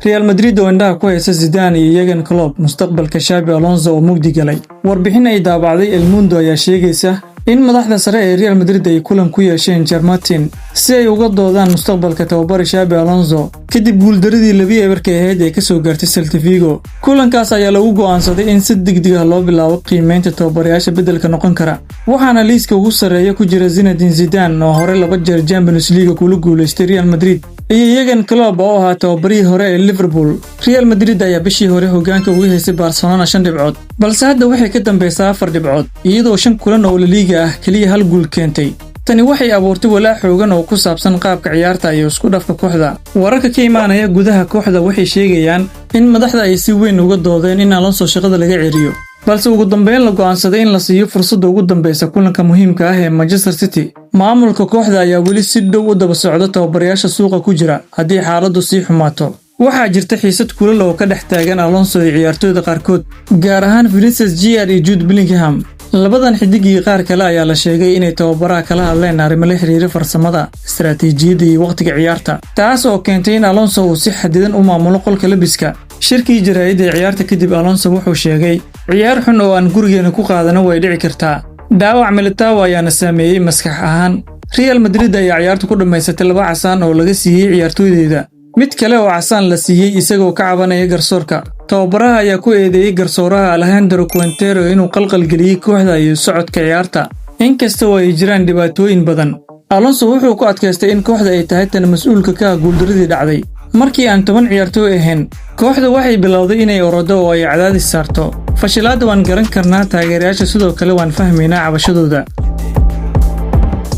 Real Madrid oo indhaha ku haysa Zidane iyo Jurgen Klopp mustaqbalka Xabi Alonso oo mugdi galay. Warbixin ay daabacday El Mundo ayaa sheegaysa in madaxda sare ee Real Madrid ay kulan ku yeesheen Jarmatin si ay uga doodaan mustaqbalka tababara Xabi Alonso kadib guuldaradii 2-1 ahayd ee ka soo gaartay Celta Vigo. Kulankaas ayaa lagu go'aansaday in si degdeg ah loo bilaabo qiimeynta tababarayaasha beddelka noqon kara. Waxaana liiska ugu sareeya ku jira Zinedine Zidane oo hore 2 jeer Champions League kula guuleystay Real Madrid iyo Jurgen Klopp oo ahaa tababarihii hore ee Liverpool. Real Madrid ayaa bishii hore hoggaanka ugu haysay Barcelona 5 dhibcood, balse hadda waxay ka dambaysaa 4 dhibcood iyadoo 5 kulan oo La Liga ah kaliya hal guul keentay. Tani waxay abuurtay walaac xoogan oo ku saabsan qaabka ciyaarta iyo isku dhafka kooxda. Wararka ka imaanaya gudaha kooxda waxay sheegayaan in madaxda ay si weyn uga doodeen in Alonso shaqada laga ciriyo, balse ugu dambeyn la go'aansaday in la siiyo fursad ugu dambaysa kulanka muhiimka ah ee Manchester City. Maamulka kooxda ayaa weli si dhow u daba socda tababarayaasha suuqa ku jira haddii xaaladdu sii xumaato. Waxaa jirta xiisad kulul oo ka dhex taagan Alonso iyo ciyaartooyda qaarkood, gaar ahaan Vinicius Jr iyo Jude Bellingham. Labadan xidig iyo qaar kale ayaa la sheegay inay tababaraha kala hadleen arrimo la xiriira farsamada, istiraatiijiyadda iyo waqtiga ciyaarta, taas oo keentay in Alonso uu si xadidan u maamulo qolka labiska. Shirkii jaraa'id ee ciyaarta kadib Alonso wuxuu sheegay, "Ciyaar xun oo aan gurigeena ku qaadano way dhici kartaa. Dhaawac Militao ayaana saameeyay maskax ahaan." Real Madrid ayaa ciyaarta ku dhameysatay 2 casaan oo laga siiyay ciyaartooydeeda, mid kale oo casaan la siiyay isagoo ka cabanaya garsoorka. Tababaraha ayaa ku eedeeyay garsooraha Alejandro Quintero inuu qalqal geliyay kooxda iyo socodka ciyaarta. Inkasta oo ay jiraan dhibaatooyin badan, Alonso wuxuu ku adkaystay in kooxda ay tahay tan mas'uulka ka ah guuldaradii dhacday. Markii aan 10 ciyaartooy ahayn, kooxda waxay bilowday inay orodo oo ay cadaadis saarto. Fashilaadda waan garan karnaa, taageerayaasha sidoo kale waan fahmaynaa cabashadooda.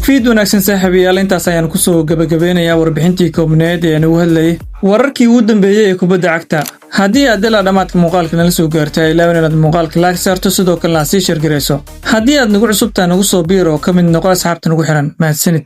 Fiid wanaagsan saaxiibayaal, intaas ayaan ku soo gabagabeynayaa warbixintii koobneed ee aan ugu hadlayay wararkii ugu dambeeyay ee kubadda cagta. Haddii aad ilaa dhamaadka muuqaalka nala soo gaartay, ilaa inaad muuqaalka like saarto sidoo kale aad sii share gareyso. Haddii aad nagu cusubtaa nagu soo biiro oo ka mid noqo asxaabta nagu xiran. Mahadsanid.